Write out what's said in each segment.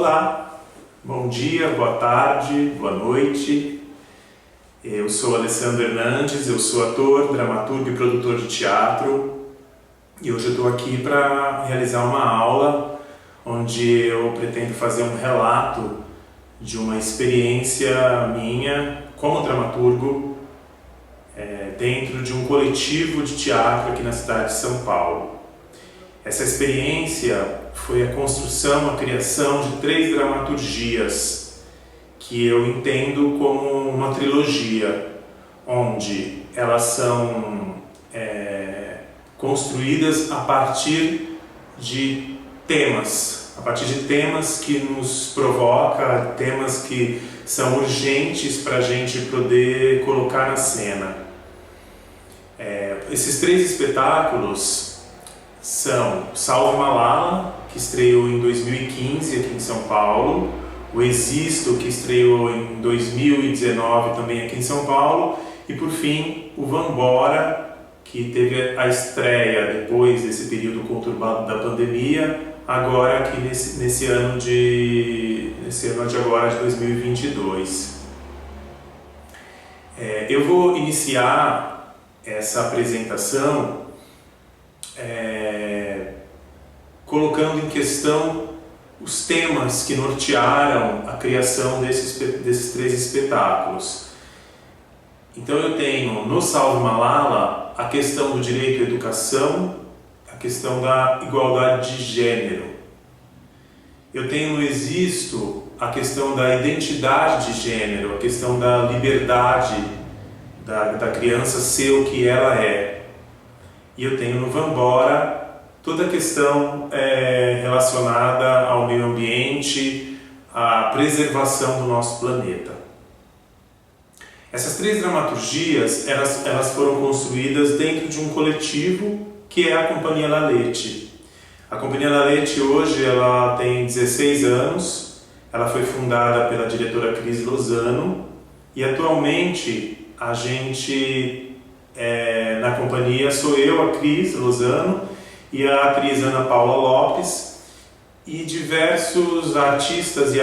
Olá, bom dia, boa tarde, boa noite. Eu sou Alessandro Hernandes, eu sou ator, dramaturgo e produtor de teatro e hoje eu estou aqui para realizar uma aula onde eu pretendo fazer um relato de uma experiência minha como dramaturgo dentro de um coletivo de teatro aqui na cidade de São Paulo. Essa experiência foi a construção, a criação de 3 dramaturgias que eu entendo como uma trilogia, onde elas são construídas a partir de temas, que nos provocam, temas que são urgentes para a gente poder colocar na cena. Esses 3 espetáculos são Salve Malala, que estreou em 2015 aqui em São Paulo, o Existo, que estreou em 2019 também aqui em São Paulo, e por fim o Vambora, que teve a estreia depois desse período conturbado da pandemia, agora aqui nesse ano de agora de 2022. Eu vou iniciar essa apresentação colocando em questão os temas que nortearam a criação desses 3 espetáculos. Então eu tenho no Salve Malala a questão do direito à educação, a questão da igualdade de gênero. Eu tenho no Existo a questão da identidade de gênero, a questão da liberdade da criança ser o que ela é. E eu tenho no Vambora toda a questão relacionada ao meio ambiente, à preservação do nosso planeta. Essas 3 dramaturgias, elas foram construídas dentro de um coletivo que é a Companhia Lalete. A Companhia Lalete hoje ela tem 16 anos, ela foi fundada pela diretora Cris Lozano e atualmente a gente na companhia sou eu, a Cris Lozano, e a atriz Ana Paula Lopes e diversos artistas e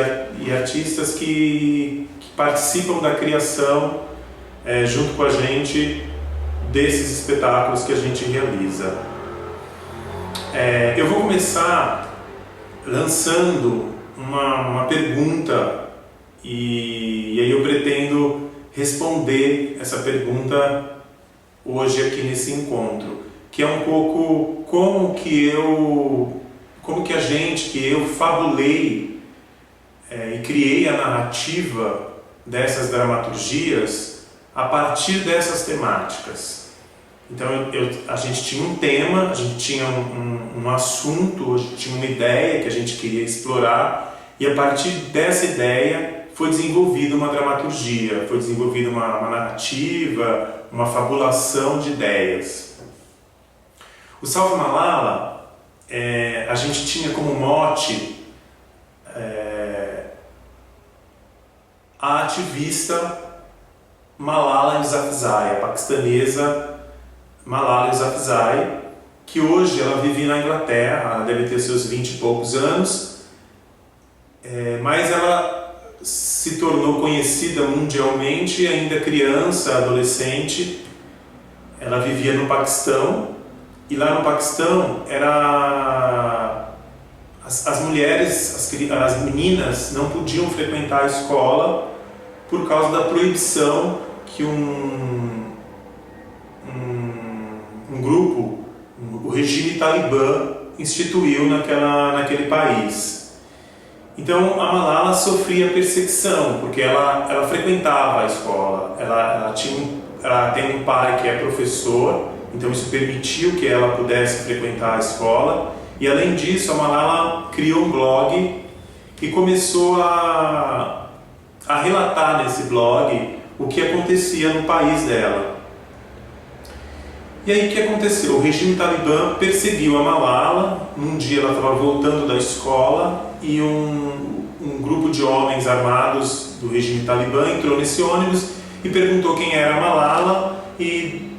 artistas que participam da criação junto com a gente desses espetáculos que a gente realiza. Eu vou começar lançando uma pergunta e aí eu pretendo responder essa pergunta hoje aqui nesse encontro, que é um pouco como que eu fabulei e criei a narrativa dessas dramaturgias a partir dessas temáticas. Então a gente tinha um tema, a gente tinha um assunto, a gente tinha uma ideia que a gente queria explorar e a partir dessa ideia foi desenvolvida uma dramaturgia, foi desenvolvida uma narrativa, uma fabulação de ideias. O Salve Malala, a gente tinha como mote a ativista Malala Yousafzai, a paquistanesa Malala Yousafzai, que hoje ela vive na Inglaterra, ela deve ter seus 20 e poucos anos, mas ela se tornou conhecida mundialmente ainda criança, adolescente. Ela vivia no Paquistão. E lá no Paquistão, as mulheres, as meninas não podiam frequentar a escola por causa da proibição que um grupo, o regime talibã, instituiu naquele país. Então a Malala sofria perseguição, porque ela frequentava a escola, ela tem um pai que é professor. Então isso permitiu que ela pudesse frequentar a escola e além disso a Malala criou um blog e começou a relatar nesse blog o que acontecia no país dela. E aí o que aconteceu? O regime talibã perseguiu a Malala. Num dia ela estava voltando da escola e um grupo de homens armados do regime talibã entrou nesse ônibus e perguntou quem era a Malala e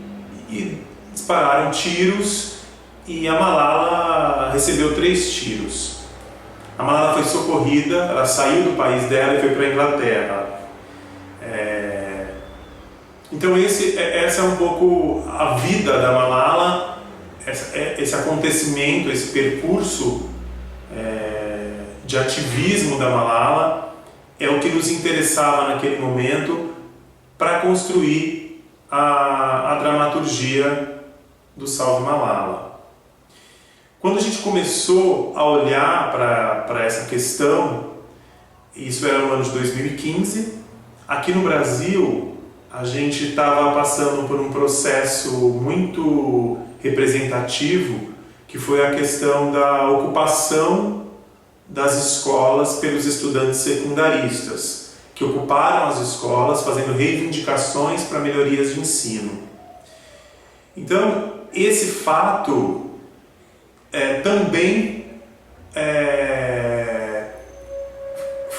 dispararam tiros e a Malala recebeu 3 tiros. A Malala foi socorrida, ela saiu do país dela e foi para a Inglaterra. Então essa é um pouco a vida da Malala, esse acontecimento, esse percurso de ativismo da Malala é o que nos interessava naquele momento para construir a dramaturgia do Salve Malala. Quando a gente começou a olhar para essa questão, isso era no ano de 2015, aqui no Brasil a gente estava passando por um processo muito representativo, que foi a questão da ocupação das escolas pelos estudantes secundaristas, que ocuparam as escolas fazendo reivindicações para melhorias de ensino. Então, esse fato também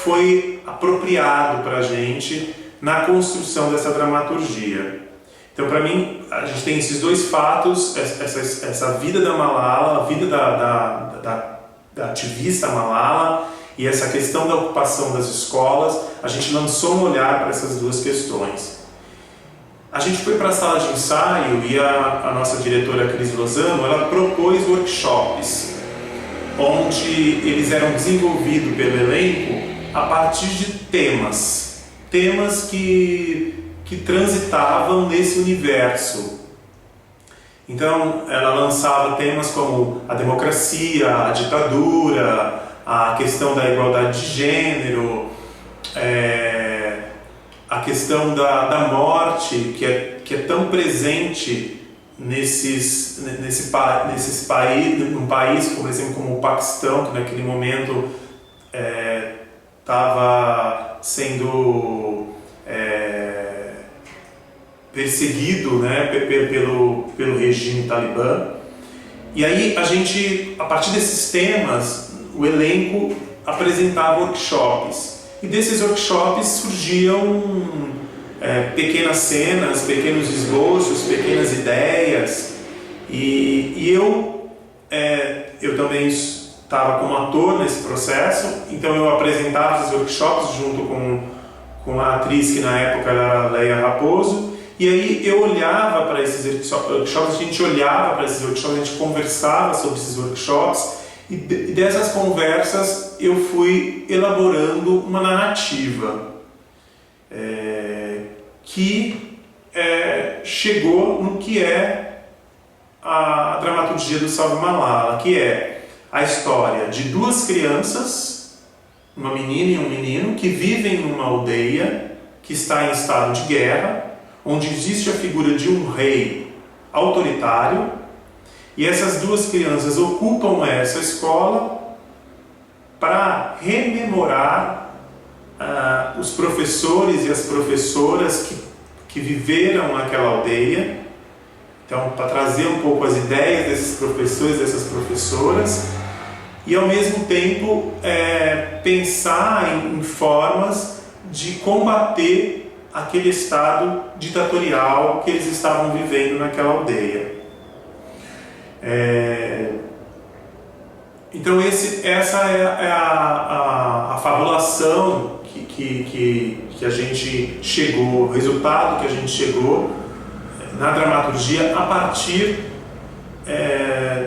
foi apropriado para a gente na construção dessa dramaturgia. Então, para mim, a gente tem esses dois fatos, essa vida da Malala, a vida da ativista Malala e essa questão da ocupação das escolas. A gente lançou um olhar para essas duas questões. A gente foi para a sala de ensaio e a nossa diretora Cris Lozano, ela propôs workshops, onde eles eram desenvolvidos pelo elenco a partir de temas que transitavam nesse universo. Então, ela lançava temas como a democracia, a ditadura, a questão da igualdade de gênero, a questão da morte, que é tão presente num país, por exemplo, como o Paquistão, que naquele momento estava sendo perseguido, né, pelo regime talibã. E aí a partir desses temas, o elenco apresentava workshops. E desses workshops surgiam pequenas cenas, pequenos esboços, pequenas ideias. E eu também estava como ator nesse processo, então eu apresentava esses workshops junto com a atriz que na época era a Leia Raposo. E aí eu olhava para esses workshops, a gente olhava para esses workshops, a gente conversava sobre esses workshops, e dessas conversas eu fui elaborando uma narrativa que chegou no que é a dramaturgia do Salve Malala, que é a história de duas crianças, uma menina e um menino, que vivem numa aldeia que está em estado de guerra, onde existe a figura de um rei autoritário, e essas duas crianças ocupam essa escola para rememorar os professores e as professoras que viveram naquela aldeia. Então, para trazer um pouco as ideias desses professores, dessas professoras, e ao mesmo tempo pensar em formas de combater aquele estado ditatorial que eles estavam vivendo naquela aldeia. Então essa é a fabulação que a gente chegou, o resultado que a gente chegou na dramaturgia a partir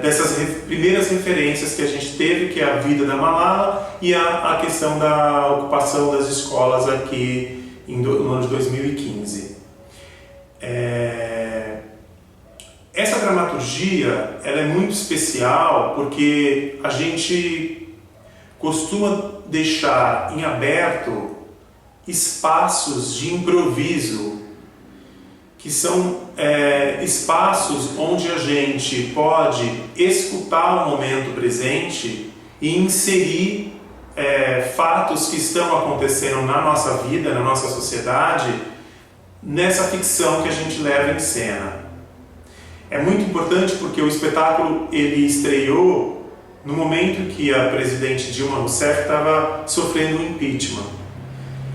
dessas primeiras referências que a gente teve, que é a vida da Malala e a questão da ocupação das escolas aqui no ano de 2015. Essa dramaturgia ela é muito especial porque a gente costuma deixar em aberto espaços de improviso, que são espaços onde a gente pode escutar o momento presente e inserir fatos que estão acontecendo na nossa vida, na nossa sociedade, nessa ficção que a gente leva em cena. É muito importante porque o espetáculo ele estreou no momento que a presidente Dilma Rousseff estava sofrendo um impeachment.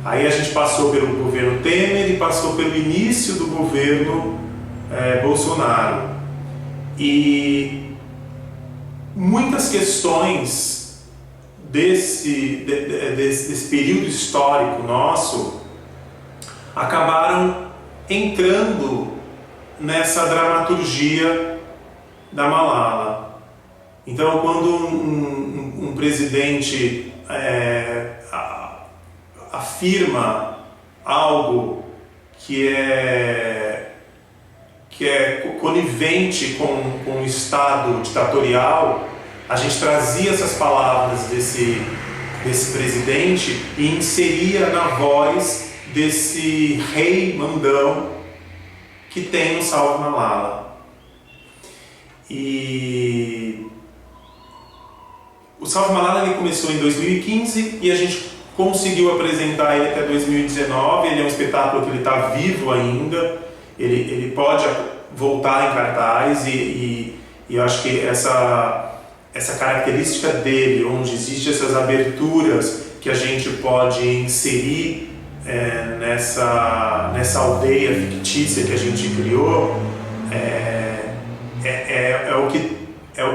Aí a gente passou pelo governo Temer e passou pelo início do governo Bolsonaro. E muitas questões desse período histórico nosso acabaram entrando nessa dramaturgia da Malala. Então, quando um presidente afirma algo que é conivente com o Estado ditatorial, a gente trazia essas palavras desse presidente e inseria na voz desse rei mandão que tem no Salve Malala. E o Salve Malala ele começou em 2015 e a gente conseguiu apresentar ele até 2019. Ele é um espetáculo que ele está vivo ainda, ele pode voltar em cartaz e eu acho que essa característica dele, onde existem essas aberturas que a gente pode inserir nessa aldeia fictícia que a gente criou, é o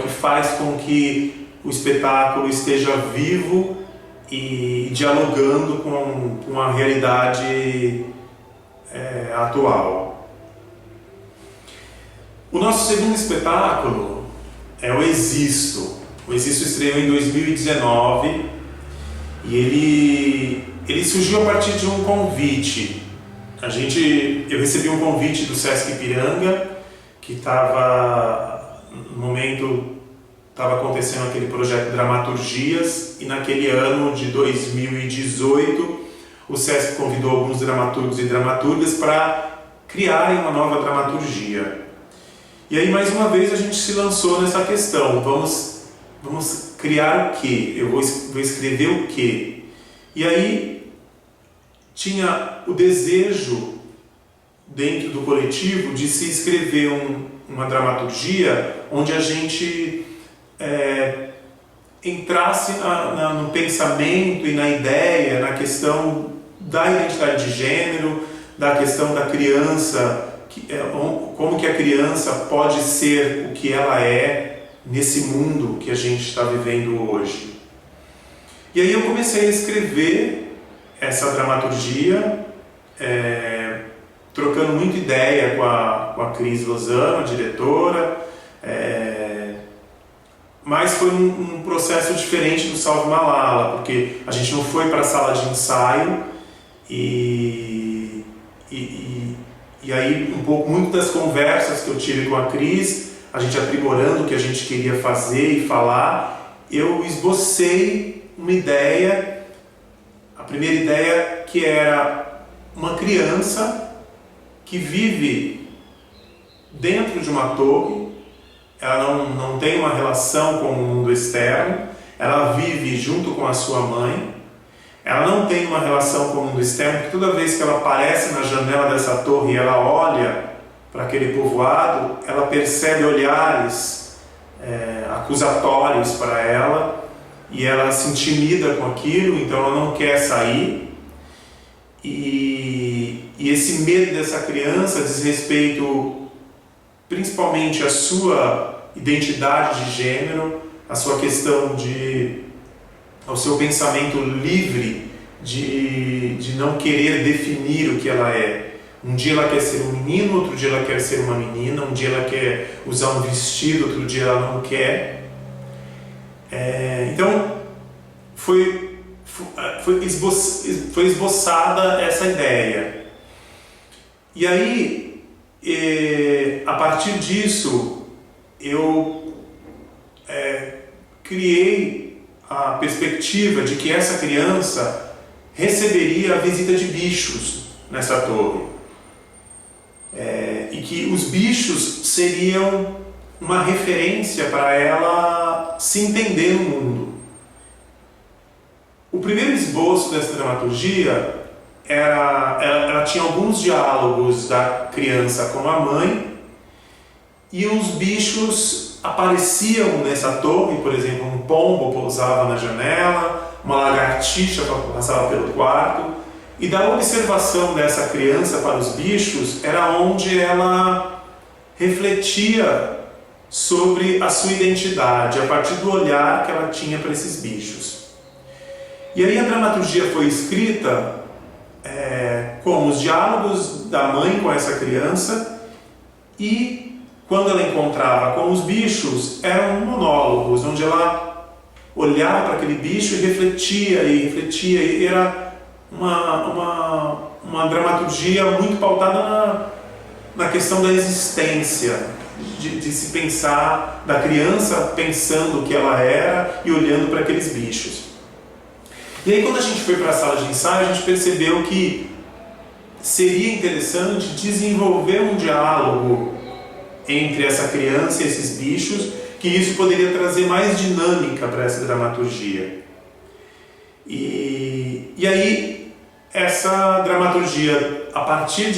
que faz com que o espetáculo esteja vivo e dialogando com a realidade atual. O nosso segundo espetáculo é o Existo. O Existo estreou em 2019 e ele surgiu a partir de um convite. Eu recebi um convite do Sesc Ipiranga, que no momento estava acontecendo aquele projeto Dramaturgias, e naquele ano de 2018 o Sesc convidou alguns dramaturgos e dramaturgas para criarem uma nova dramaturgia. E aí, mais uma vez, a gente se lançou nessa questão. Vamos criar o quê? Eu vou escrever o quê? E aí, tinha o desejo, dentro do coletivo, de se escrever uma dramaturgia onde a gente entrasse no pensamento e na ideia, na questão da identidade de gênero, da questão da criança, como que a criança pode ser o que ela é nesse mundo que a gente está vivendo hoje. E aí eu comecei a escrever essa dramaturgia, trocando muita ideia com a Cris Lozano, a diretora, mas foi um processo diferente do Salve Malala, porque a gente não foi para a sala de ensaio e aí muito das conversas que eu tive com a Cris, a gente aprimorando o que a gente queria fazer e falar, eu esbocei uma ideia, a primeira ideia, que era uma criança que vive dentro de uma torre. Ela não tem uma relação com o mundo externo, ela vive junto com a sua mãe, ela não tem uma relação com o mundo externo, porque toda vez que ela aparece na janela dessa torre e ela olha para aquele povoado, ela percebe olhares acusatórios para ela e ela se intimida com aquilo, então ela não quer sair. E esse medo dessa criança diz respeito principalmente à sua identidade de gênero, à sua questão ao seu pensamento livre de não querer definir o que ela é. Um dia ela quer ser um menino, outro dia ela quer ser uma menina, um dia ela quer usar um vestido, outro dia ela não quer. Então foi esboçada essa ideia. E aí, a partir disso, eu criei a perspectiva de que essa criança receberia a visita de bichos nessa torre. E que os bichos seriam uma referência para ela se entender no mundo. O primeiro esboço dessa dramaturgia ela tinha alguns diálogos da criança com a mãe, e os bichos apareciam nessa torre. Por exemplo, um pombo pousava na janela, uma lagartixa passava pelo quarto, e da observação dessa criança para os bichos era onde ela refletia sobre a sua identidade, a partir do olhar que ela tinha para esses bichos. E aí a dramaturgia foi escrita com os diálogos da mãe com essa criança, e quando ela encontrava com os bichos, eram monólogos, onde ela olhava para aquele bicho e refletia, e era uma dramaturgia muito pautada na questão da existência, de se pensar, da criança pensando o que ela era e olhando para aqueles bichos. E aí, quando a gente foi para a sala de ensaio, a gente percebeu que seria interessante desenvolver um diálogo entre essa criança e esses bichos, que isso poderia trazer mais dinâmica para essa dramaturgia. E aí, essa dramaturgia, a partir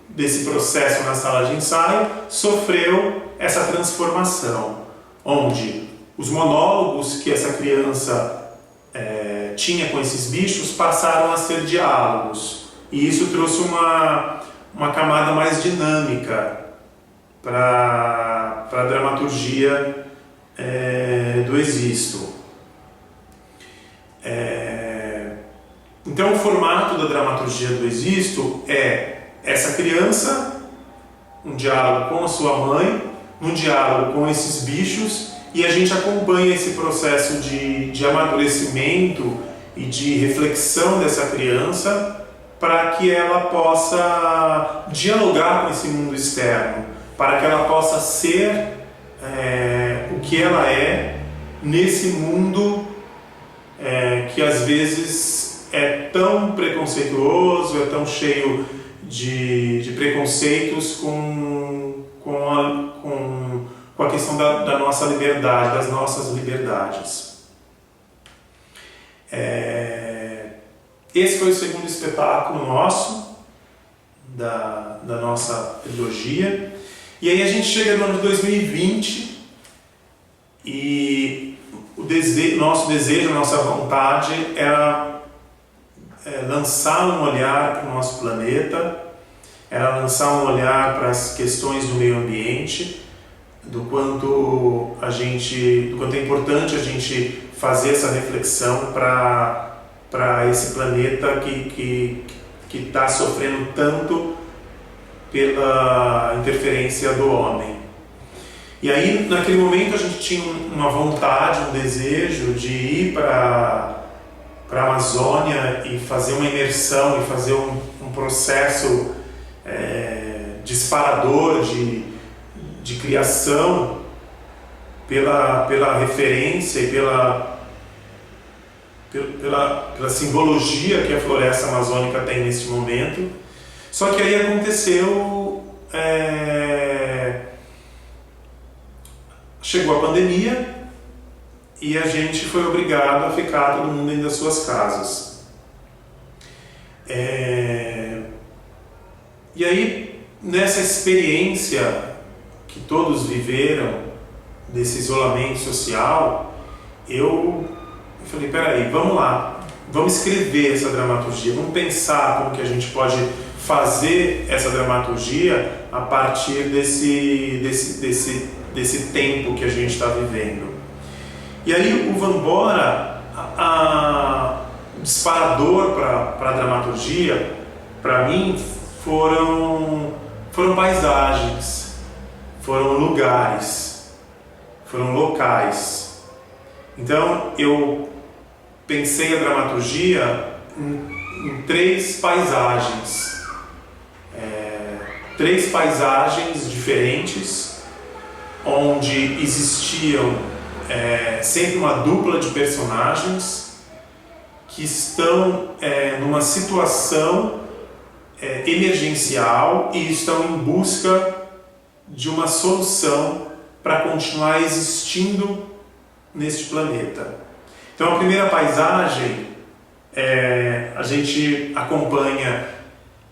desse processo na sala de ensaio, sofreu essa transformação, onde os monólogos que essa criança tinha com esses bichos passaram a ser diálogos, e isso trouxe uma camada mais dinâmica para a dramaturgia do Existo. Então o formato da dramaturgia do Existo é essa criança, um diálogo com a sua mãe, um diálogo com esses bichos, e a gente acompanha esse processo de amadurecimento e de reflexão dessa criança para que ela possa dialogar com esse mundo externo, para que ela possa ser o que ela é nesse mundo que às vezes é tão preconceituoso, é tão cheio de preconceitos com a questão da nossa liberdade, das nossas liberdades. Esse foi o segundo espetáculo nosso, da nossa trilogia. E aí a gente chega no ano de 2020 e nosso desejo, a nossa vontade era lançar um olhar para o nosso planeta, era lançar um olhar para as questões do meio ambiente, do quanto é importante a gente fazer essa reflexão para esse planeta que está sofrendo tanto pela interferência do homem. E aí, naquele momento, a gente tinha uma vontade, um desejo de ir para a Amazônia e fazer uma imersão, e fazer um processo disparador de criação pela referência e pela simbologia que a floresta amazônica tem neste momento. Só que aí aconteceu, chegou a pandemia e a gente foi obrigado a ficar todo mundo dentro das suas casas. E aí, nessa experiência que todos viveram, desse isolamento social, eu falei, peraí, vamos lá, vamos escrever essa dramaturgia, vamos pensar como que a gente pode fazer essa dramaturgia a partir desse tempo que a gente está vivendo. E aí o Vambora, o disparador para a dramaturgia, para mim, foram paisagens, foram lugares, foram locais. Então eu pensei a dramaturgia em três paisagens diferentes, onde existiam sempre uma dupla de personagens que estão numa situação emergencial e estão em busca de uma solução para continuar existindo neste planeta. Então a primeira paisagem, a gente acompanha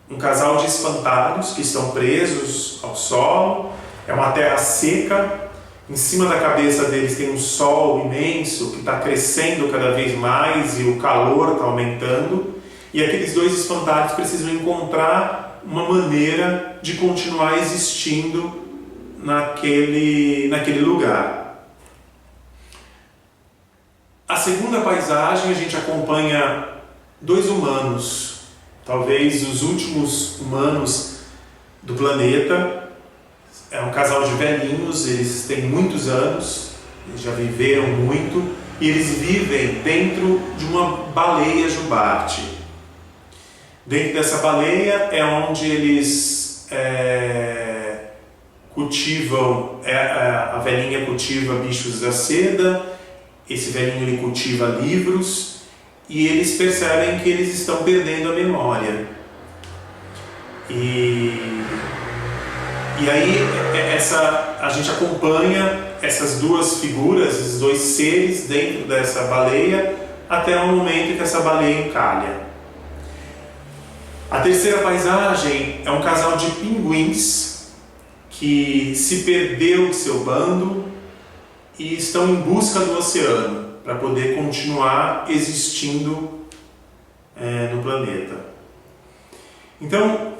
um casal de espantalhos que estão presos ao solo, é uma terra seca, em cima da cabeça deles tem um sol imenso que está crescendo cada vez mais e o calor está aumentando, e aqueles dois espantalhos precisam encontrar uma maneira de continuar existindo naquele lugar. A segunda paisagem a gente acompanha dois humanos, talvez os últimos humanos do planeta. É um casal de velhinhos, eles têm muitos anos, eles já viveram muito, e eles vivem dentro de uma baleia jubarte. Dentro dessa baleia é onde eles cultivam, a velhinha cultiva bichos da seda, esse velhinho ele cultiva livros, e eles percebem que eles estão perdendo a memória. E aí a gente acompanha essas duas figuras, esses dois seres dentro dessa baleia, até o momento que essa baleia encalha. A terceira paisagem é um casal de pinguins que se perdeu de seu bando e estão em busca do oceano para poder continuar existindo no planeta. Então,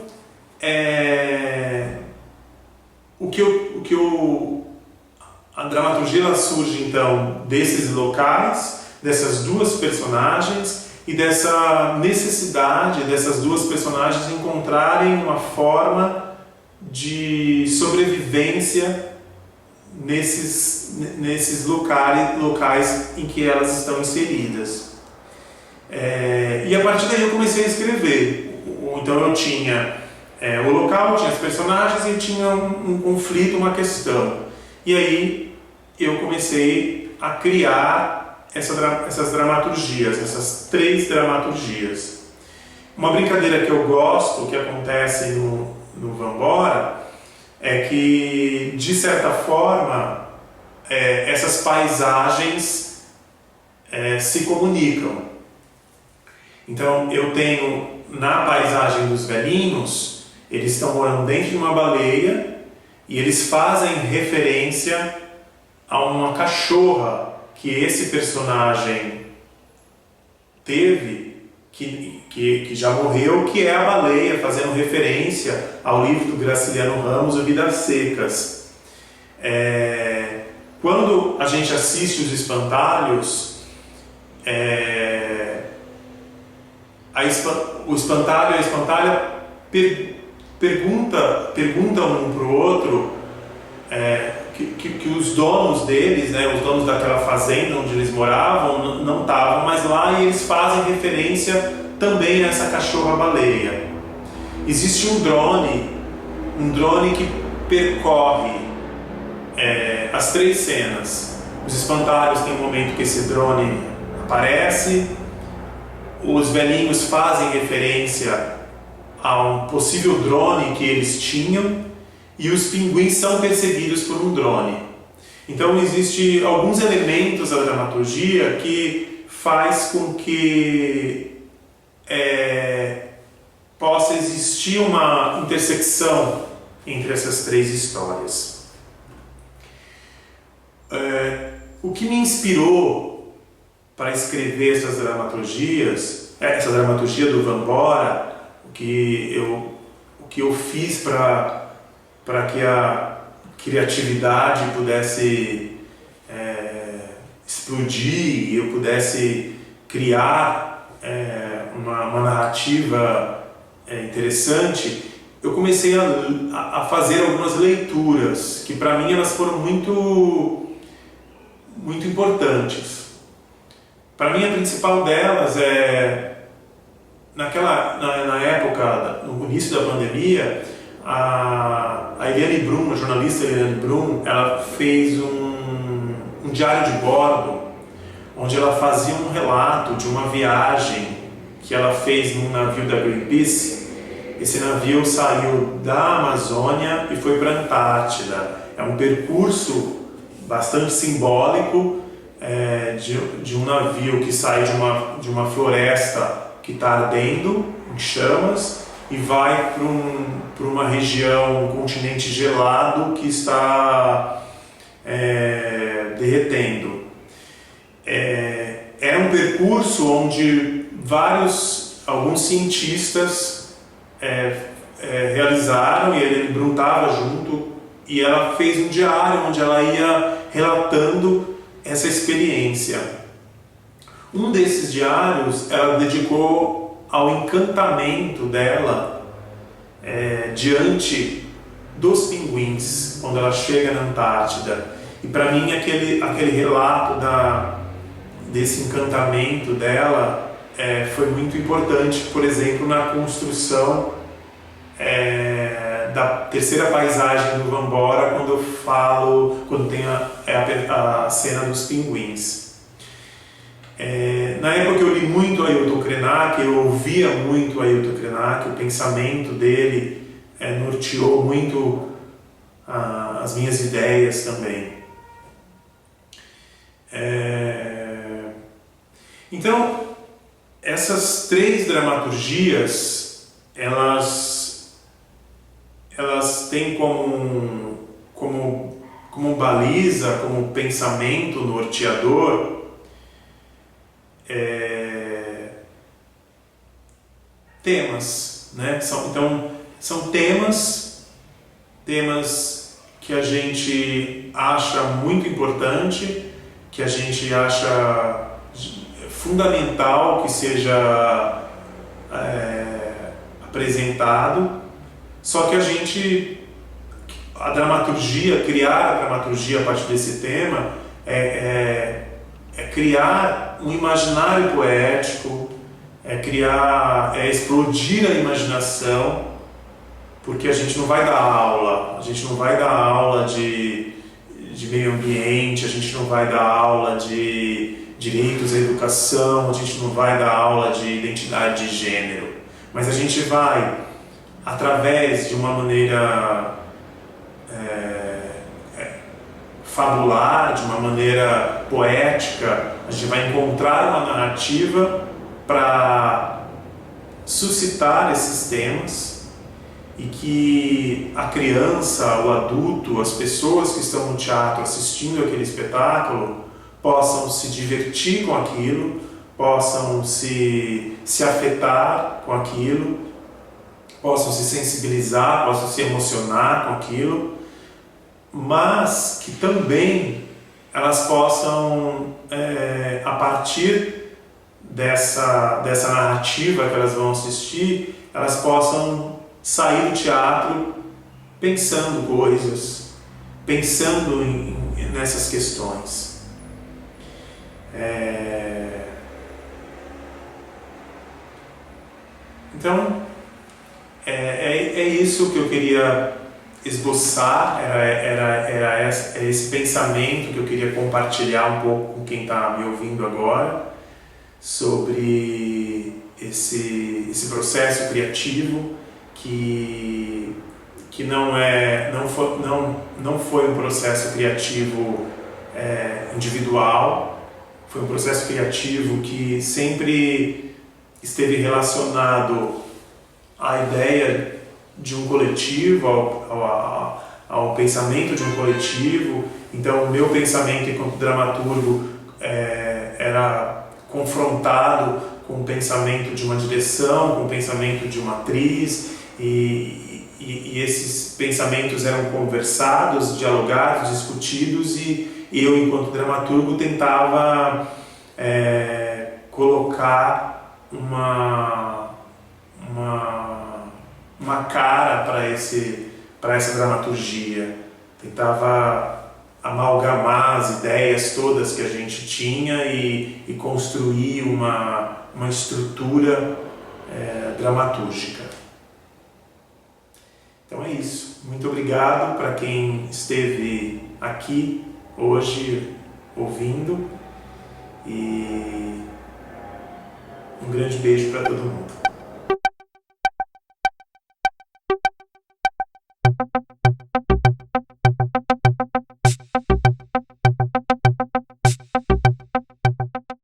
a dramaturgia ela surge então desses locais, dessas duas personagens e dessa necessidade dessas duas personagens encontrarem uma forma de sobrevivência nesses locais em que elas estão inseridas. E a partir daí eu comecei a escrever. Então eu tinha o local, tinha as personagens e tinha um conflito, uma questão. E aí eu comecei a criar essas dramaturgias, essas três dramaturgias. Uma brincadeira que eu gosto, que acontece no Vambora, é que, de certa forma, essas paisagens se comunicam. Então eu tenho, na paisagem dos velhinhos, eles estão morando dentro de uma baleia e eles fazem referência a uma cachorra que esse personagem teve, que já morreu, que é a baleia, fazendo referência ao livro do Graciliano Ramos, O Vidas Secas. Quando a gente assiste Os Espantalhos, o espantalho e a espantalha perguntam um para o outro que os donos deles, os donos daquela fazenda onde eles moravam, não estavam mais lá, e eles fazem referência também a essa cachorra-baleia. Existe um drone que percorre as três cenas. Os espantalhos tem um momento que esse drone aparece, os velhinhos fazem referência a um possível drone que eles tinham, e os pinguins são perseguidos por um drone. Então existem alguns elementos da dramaturgia que faz com que possa existir uma intersecção entre essas três histórias. O que me inspirou para escrever essas dramaturgias, essa dramaturgia do Vambora, o que eu fiz para que a criatividade pudesse explodir e eu pudesse criar uma narrativa interessante, eu comecei a fazer algumas leituras que para mim elas foram muito, muito importantes. Para mim a principal delas na época, no início da pandemia, a Eliane Brum, a jornalista Eliane Brum, ela fez um diário de bordo, onde ela fazia um relato de uma viagem que ela fez num navio da Greenpeace. Esse navio saiu da Amazônia e foi para a Antártida. É um percurso bastante simbólico de um navio que sai de uma floresta que está ardendo em chamas e vai para uma região, um continente gelado que está derretendo. É um percurso onde alguns cientistas realizaram, e a Eliane Brum estava junto, e ela fez um diário onde ela ia relatando essa experiência. Um desses diários ela dedicou ao encantamento dela diante dos pinguins, quando ela chega na Antártida. E para mim aquele relato desse encantamento dela foi muito importante, por exemplo, na construção da terceira paisagem do Vambora, quando tem a cena dos pinguins. Na época eu li muito Ailton Krenak, eu ouvia muito Ailton Krenak, o pensamento dele norteou muito as minhas ideias também. Então, essas três dramaturgias, elas têm como baliza, como pensamento norteador, temas, né? São temas que a gente acha muito importante, que a gente acha fundamental que seja apresentado, só que criar a dramaturgia a partir desse tema é criar um imaginário poético, é explodir a imaginação, porque a gente não vai dar aula de meio ambiente, a gente não vai dar aula de direitos à educação, a gente não vai dar aula de identidade de gênero, mas a gente vai, através de uma maneira fabular, de uma maneira poética, a gente vai encontrar uma narrativa para suscitar esses temas e que a criança, o adulto, as pessoas que estão no teatro assistindo aquele espetáculo possam se divertir com aquilo, possam se afetar com aquilo, possam se sensibilizar, possam se emocionar com aquilo, mas que também elas possam, a partir dessa narrativa que elas vão assistir, elas possam sair do teatro pensando coisas, pensando nessas questões. Então, é isso que eu queria esboçar, era esse pensamento que eu queria compartilhar um pouco com quem está me ouvindo agora, sobre esse processo criativo que não foi um processo criativo individual, foi um processo criativo que sempre esteve relacionado à ideia de um coletivo, ao pensamento de um coletivo. Então o meu pensamento enquanto dramaturgo era confrontado com o pensamento de uma direção, com o pensamento de uma atriz, e esses pensamentos eram conversados, dialogados, discutidos, e eu, enquanto dramaturgo, tentava colocar uma cara para essa dramaturgia, tentava amalgamar as ideias todas que a gente tinha e construir uma estrutura dramatúrgica. Então é isso. Muito obrigado para quem esteve aqui hoje ouvindo, e um grande beijo para todo mundo.